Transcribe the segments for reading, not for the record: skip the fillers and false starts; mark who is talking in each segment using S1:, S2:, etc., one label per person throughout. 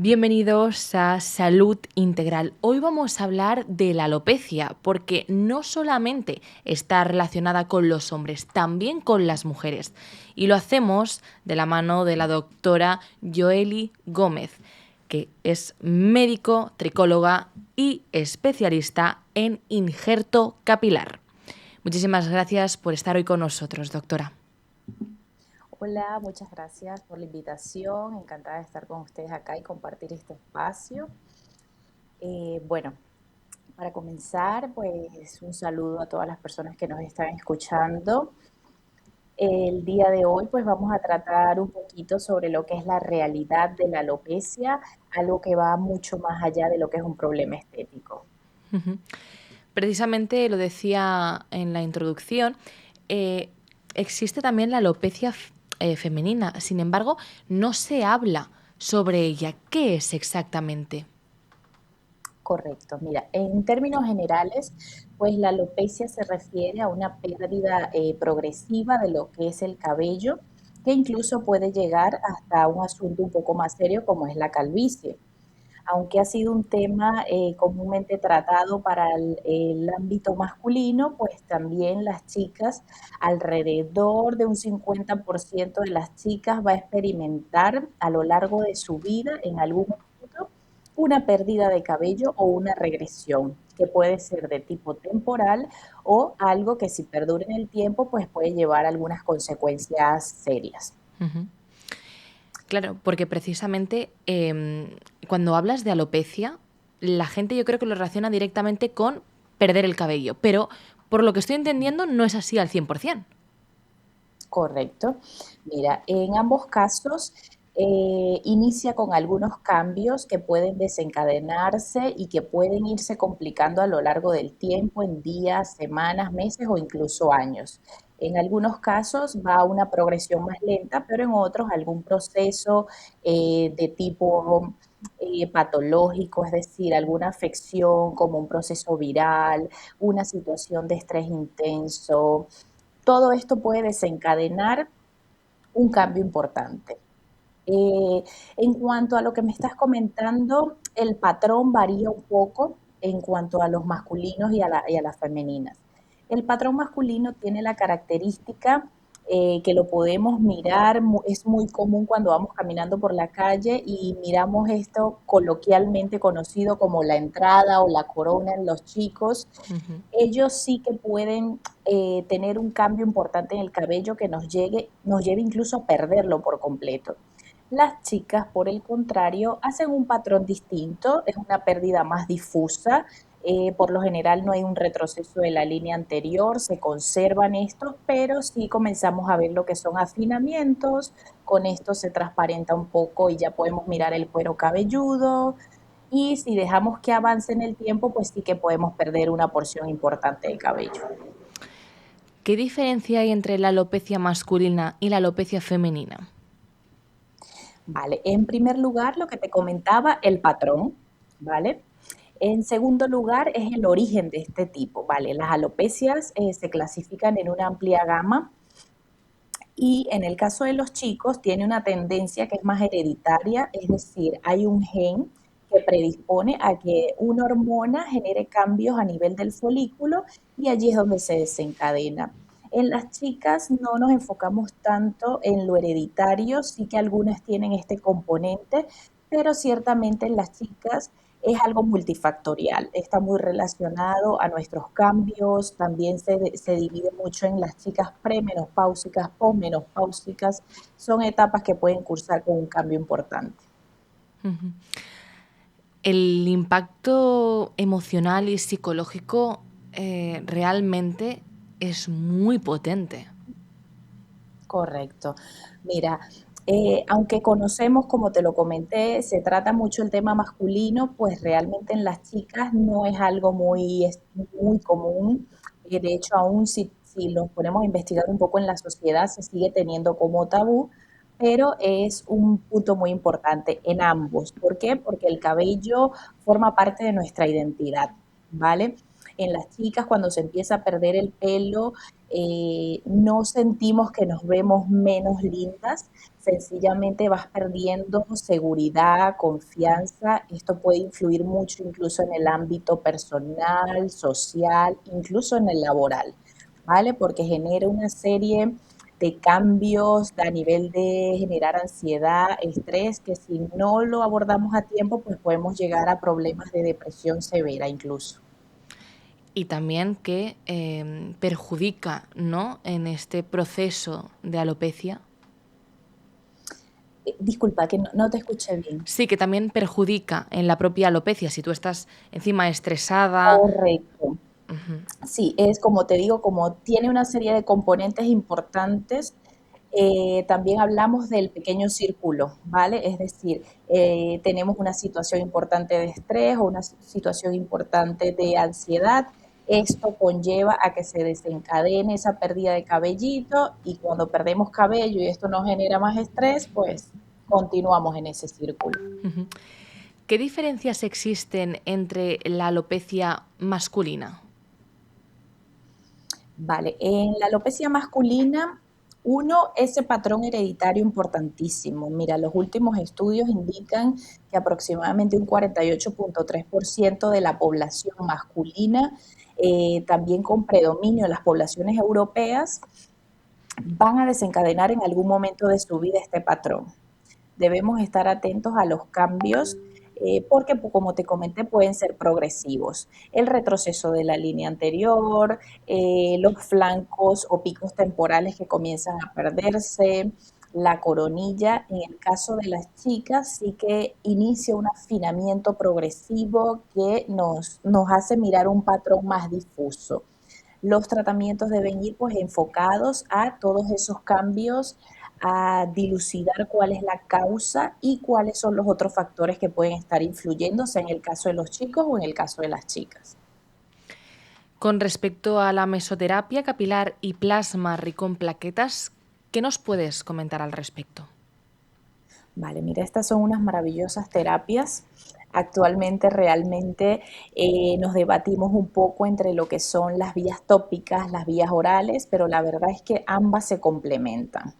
S1: Bienvenidos a Salud Integral. Hoy vamos a hablar de la alopecia, porque no solamente está relacionada con los hombres, también con las mujeres. Y lo hacemos de la mano de la doctora Joely Gómez, que es médico, tricóloga y especialista en injerto capilar. Muchísimas gracias por estar hoy con nosotros, doctora.
S2: Hola, muchas gracias por la invitación. Encantada de estar con ustedes acá y compartir este espacio. Bueno, para comenzar, pues un saludo a todas las personas que nos están escuchando. El día de hoy, pues vamos a tratar un poquito sobre lo que es la realidad de la alopecia, algo que va mucho más allá de lo que es un problema estético.
S1: Precisamente lo decía en la introducción, eh, existe también la alopecia femenina, sin embargo, no se habla sobre ella. ¿Qué es exactamente?
S2: Correcto. Mira, en términos generales, pues la alopecia se refiere a una pérdida progresiva de lo que es el cabello, que incluso puede llegar hasta un asunto un poco más serio como es la calvicie. Aunque ha sido un tema comúnmente tratado para el ámbito masculino, pues también las chicas, alrededor de un 50% de las chicas va a experimentar a lo largo de su vida en algún momento una pérdida de cabello o una regresión, que puede ser de tipo temporal o algo que si perdura en el tiempo, pues puede llevar a algunas consecuencias serias.
S1: Ujú. Claro, porque precisamente cuando hablas de alopecia, la gente yo creo que lo relaciona directamente con perder el cabello, pero por lo que estoy entendiendo no es así al 100%.
S2: Correcto. Mira, en ambos casos inicia con algunos cambios que pueden desencadenarse y que pueden irse complicando a lo largo del tiempo, en días, semanas, meses o incluso años. En algunos casos va a una progresión más lenta, pero en otros algún proceso de tipo patológico, es decir, alguna afección como un proceso viral, una situación de estrés intenso, todo esto puede desencadenar un cambio importante. Eh, en cuanto a lo que me estás comentando, el patrón varía un poco en cuanto a los masculinos y a las femeninas. El patrón masculino tiene la característica que lo podemos mirar, es muy común cuando vamos caminando por la calle y miramos esto coloquialmente conocido como la entrada o la corona en los chicos.
S1: Ujú.
S2: Ellos sí que pueden tener un cambio importante en el cabello que nos lleve incluso a perderlo por completo. Las chicas, por el contrario, hacen un patrón distinto, es una pérdida más difusa. Por lo general no hay un retroceso de la línea anterior, se conservan estos, pero sí comenzamos a ver lo que son afinamientos, con esto se transparenta un poco y ya podemos mirar el cuero cabelludo, y si dejamos que avance en el tiempo, pues sí que podemos perder una porción importante de cabello.
S1: ¿Qué diferencia hay entre la alopecia masculina y la alopecia femenina?
S2: Vale, en primer lugar, lo que te comentaba, el patrón, ¿vale? En segundo lugar, es el origen de este tipo, ¿vale? Las alopecias se clasifican en una amplia gama y en el caso de los chicos tiene una tendencia que es más hereditaria, es decir, hay un gen que predispone a que una hormona genere cambios a nivel del folículo y allí es donde se desencadena. En las chicas no nos enfocamos tanto en lo hereditario, sí que algunas tienen este componente, pero ciertamente en las chicas es algo multifactorial, está muy relacionado a nuestros cambios, también se divide mucho en las chicas premenopáusicas, posmenopáusicas, son etapas que pueden cursar con un cambio importante.
S1: Ujú. El impacto emocional y psicológico realmente es muy potente.
S2: Correcto. Mira, aunque conocemos, como te lo comenté, se trata mucho el tema masculino, pues realmente en las chicas no es algo muy común. De hecho, aún si nos ponemos a investigar un poco en la sociedad, se sigue teniendo como tabú, pero es un punto muy importante en ambos. ¿Por qué? Porque el cabello forma parte de nuestra identidad, ¿vale? En las chicas, cuando se empieza a perder el pelo, no sentimos que nos vemos menos lindas, sencillamente vas perdiendo seguridad, confianza. Esto puede influir mucho incluso en el ámbito personal, social, incluso en el laboral, ¿vale? Porque genera una serie de cambios a nivel de generar ansiedad, estrés, que si no lo abordamos a tiempo, pues podemos llegar a problemas de depresión severa incluso.
S1: Y también que perjudica, ¿no?, en este proceso de alopecia.
S2: Disculpa, que no te escuché bien.
S1: Sí, que también perjudica en la propia alopecia. Si tú estás encima estresada.
S2: Correcto.
S1: Ujú.
S2: Sí, es como te digo, como tiene una serie de componentes importantes, también hablamos del pequeño círculo, ¿vale? Es decir, tenemos una situación importante de estrés o una situación importante de ansiedad. Esto conlleva a que se desencadene esa pérdida de cabellito y cuando perdemos cabello y esto nos genera más estrés, pues continuamos en ese círculo.
S1: Ujú. ¿Qué diferencias existen entre la alopecia masculina?
S2: Vale, en la alopecia masculina, uno, ese patrón hereditario importantísimo. Mira, los últimos estudios indican que aproximadamente un 48,3% de la población masculina, también con predominio en las poblaciones europeas, van a desencadenar en algún momento de su vida este patrón. Debemos estar atentos a los cambios porque, como te comenté, pueden ser progresivos. El retroceso de la línea anterior, los flancos o picos temporales que comienzan a perderse, la coronilla. En el caso de las chicas, sí que inicia un afinamiento progresivo que nos hace mirar un patrón más difuso. Los tratamientos deben ir pues enfocados a todos esos cambios, a dilucidar cuál es la causa y cuáles son los otros factores que pueden estar influyendo, sea en el caso de los chicos o en el caso de las chicas.
S1: Con respecto a la mesoterapia capilar y plasma rico en plaquetas, ¿qué nos puedes comentar al respecto?
S2: Vale, mira, estas son unas maravillosas terapias. Actualmente realmente nos debatimos un poco entre lo que son las vías tópicas, las vías orales, pero la verdad es que ambas se complementan.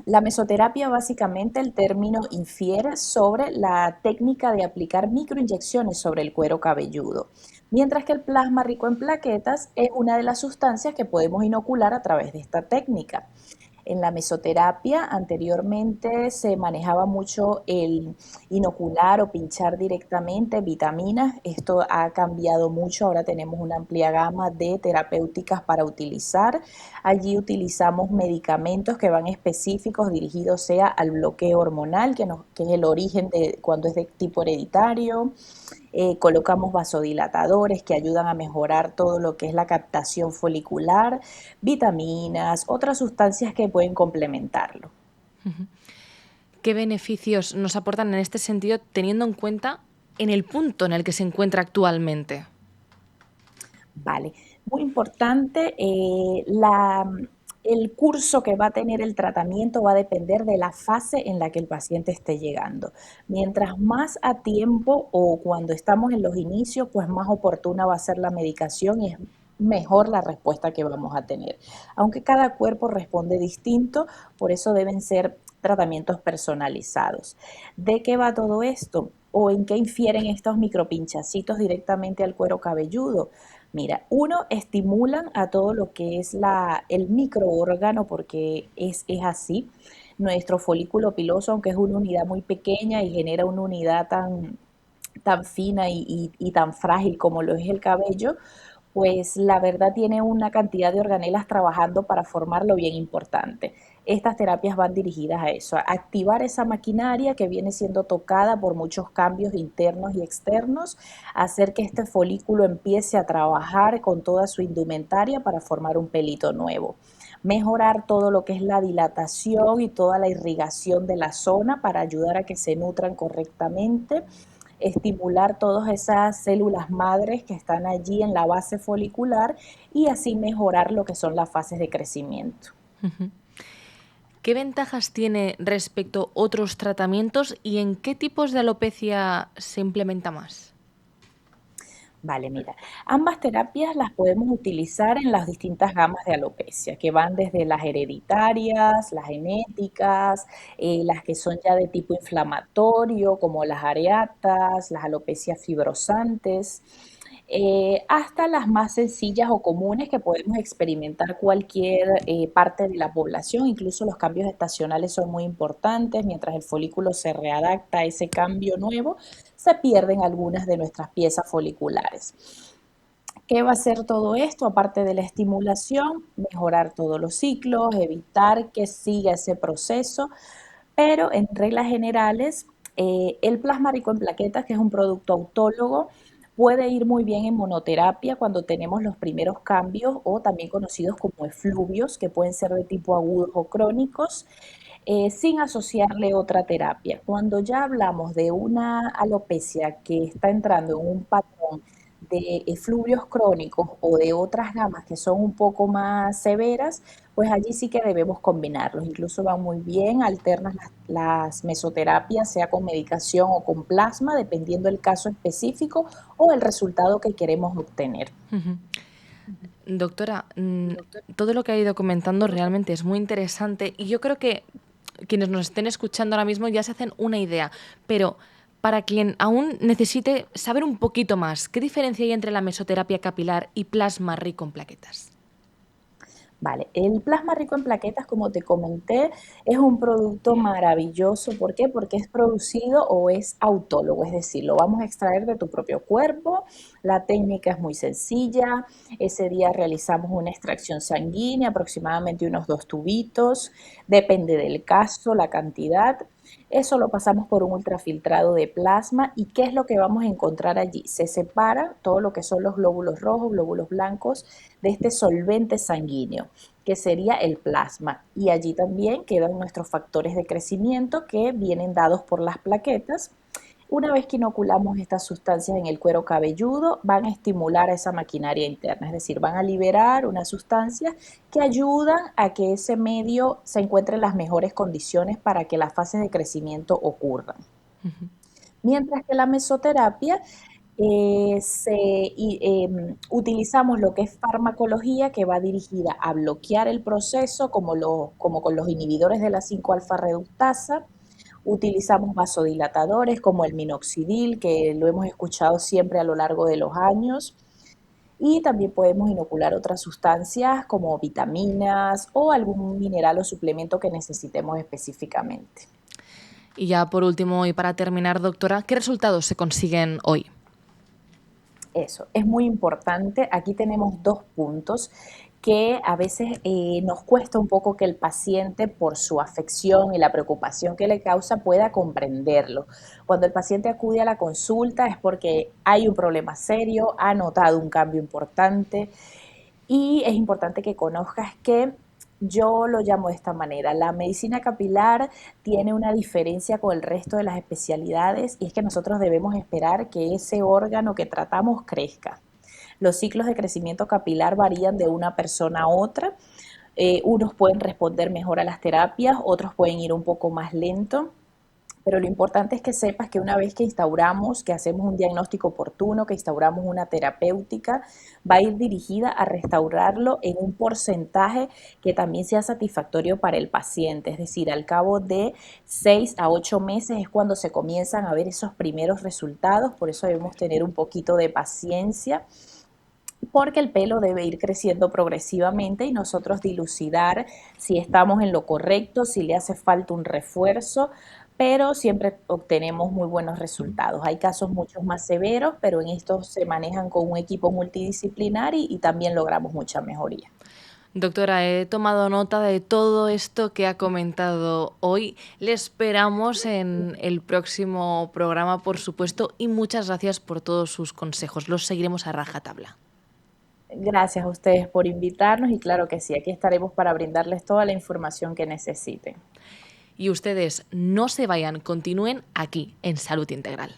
S2: La mesoterapia, básicamente, el término infiere sobre la técnica de aplicar microinyecciones sobre el cuero cabelludo, mientras que el plasma rico en plaquetas es una de las sustancias que podemos inocular a través de esta técnica. En la mesoterapia anteriormente se manejaba mucho el inocular o pinchar directamente vitaminas. Esto ha cambiado mucho. Ahora tenemos una amplia gama de terapéuticas para utilizar. Allí utilizamos medicamentos que van específicos dirigidos sea al bloqueo hormonal, que es el origen de cuando es de tipo hereditario. Colocamos vasodilatadores que ayudan a mejorar todo lo que es la captación folicular, vitaminas, otras sustancias que pueden complementarlo.
S1: ¿Qué beneficios nos aportan en este sentido teniendo en cuenta en el punto en el que se encuentra actualmente?
S2: Vale, muy importante, el curso que va a tener el tratamiento va a depender de la fase en la que el paciente esté llegando. Mientras más a tiempo o cuando estamos en los inicios, pues más oportuna va a ser la medicación y es mejor la respuesta que vamos a tener. Aunque cada cuerpo responde distinto, por eso deben ser tratamientos personalizados. ¿De qué va todo esto? ¿O en qué infieren estos micropinchacitos directamente al cuero cabelludo? Mira, uno, estimulan a todo lo que es el microórgano, porque es así. Nuestro folículo piloso, aunque es una unidad muy pequeña y genera una unidad tan fina y tan frágil como lo es el cabello, pues la verdad tiene una cantidad de organelas trabajando para formarlo bien importante. Estas terapias van dirigidas a eso, a activar esa maquinaria que viene siendo tocada por muchos cambios internos y externos, hacer que este folículo empiece a trabajar con toda su indumentaria para formar un pelito nuevo. Mejorar todo lo que es la dilatación y toda la irrigación de la zona para ayudar a que se nutran correctamente, estimular todas esas células madres que están allí en la base folicular y así mejorar lo que son las fases de crecimiento.
S1: ¿Qué ventajas tiene respecto a otros tratamientos y en qué tipos de alopecia se implementa más?
S2: Vale, mira, ambas terapias las podemos utilizar en las distintas gamas de alopecia, que van desde las hereditarias, las genéticas, las que son ya de tipo inflamatorio, como las areatas, las alopecias fibrosantes, hasta las más sencillas o comunes que podemos experimentar cualquier parte de la población. Incluso los cambios estacionales son muy importantes. Mientras el folículo se readapta a ese cambio nuevo, se pierden algunas de nuestras piezas foliculares. ¿Qué va a hacer todo esto? Aparte de la estimulación, mejorar todos los ciclos, evitar que siga ese proceso, pero en reglas generales, el plasma rico en plaquetas, que es un producto autólogo, puede ir muy bien en monoterapia cuando tenemos los primeros cambios o también conocidos como efluvios, que pueden ser de tipo agudos o crónicos, sin asociarle otra terapia. Cuando ya hablamos de una alopecia que está entrando en un patrón de efluvios crónicos o de otras gamas que son un poco más severas, pues allí sí que debemos combinarlos. Incluso van muy bien, alternas las mesoterapias, sea con medicación o con plasma, dependiendo del caso específico o el resultado que queremos obtener.
S1: Ujú. Doctora, todo lo que ha ido comentando realmente es muy interesante y yo creo que quienes nos estén escuchando ahora mismo ya se hacen una idea, pero para quien aún necesite saber un poquito más, ¿qué diferencia hay entre la mesoterapia capilar y plasma rico en plaquetas?
S2: Vale, el plasma rico en plaquetas, como te comenté, es un producto maravilloso. ¿Por qué? Porque es producido o es autólogo, es decir, lo vamos a extraer de tu propio cuerpo. La técnica es muy sencilla. Ese día realizamos una extracción sanguínea, aproximadamente unos 2 tubitos. Depende del caso, la cantidad. Eso lo pasamos por un ultrafiltrado de plasma. ¿Y qué es lo que vamos a encontrar allí? Se separa todo lo que son los glóbulos rojos, glóbulos blancos de este solvente sanguíneo, que sería el plasma. Y allí también quedan nuestros factores de crecimiento que vienen dados por las plaquetas. Una vez que inoculamos estas sustancias en el cuero cabelludo, van a estimular a esa maquinaria interna, es decir, van a liberar unas sustancias que ayudan a que ese medio se encuentre en las mejores condiciones para que las fases de crecimiento ocurran. Mientras que la mesoterapia utilizamos lo que es farmacología, que va dirigida a bloquear el proceso, como con los inhibidores de la 5-alfa reductasa. Utilizamos vasodilatadores como el minoxidil, que lo hemos escuchado siempre a lo largo de los años. Y también podemos inocular otras sustancias como vitaminas o algún mineral o suplemento que necesitemos específicamente.
S1: Y ya por último y para terminar, doctora, ¿qué resultados se consiguen hoy?
S2: Eso, es muy importante. Aquí tenemos 2 puntos que a veces nos cuesta un poco que el paciente, por su afección y la preocupación que le causa, pueda comprenderlo. Cuando el paciente acude a la consulta es porque hay un problema serio, ha notado un cambio importante y es importante que conozcas que yo lo llamo de esta manera. La medicina capilar tiene una diferencia con el resto de las especialidades y es que nosotros debemos esperar que ese órgano que tratamos crezca. Los ciclos de crecimiento capilar varían de una persona a otra. Unos pueden responder mejor a las terapias, otros pueden ir un poco más lento. Pero lo importante es que sepas que una vez que instauramos, que hacemos un diagnóstico oportuno, que instauramos una terapéutica, va a ir dirigida a restaurarlo en un porcentaje que también sea satisfactorio para el paciente. Es decir, al cabo de 6 a 8 meses es cuando se comienzan a ver esos primeros resultados. Por eso debemos tener un poquito de paciencia, porque el pelo debe ir creciendo progresivamente y nosotros dilucidar si estamos en lo correcto, si le hace falta un refuerzo, pero siempre obtenemos muy buenos resultados. Hay casos mucho más severos, pero en estos se manejan con un equipo multidisciplinar y también logramos mucha mejoría.
S1: Doctora, he tomado nota de todo esto que ha comentado hoy. Le esperamos en el próximo programa, por supuesto, y muchas gracias por todos sus consejos. Los seguiremos a rajatabla.
S2: Gracias a ustedes por invitarnos y claro que sí, aquí estaremos para brindarles toda la información que necesiten.
S1: Y ustedes no se vayan, continúen aquí en Salud Integral.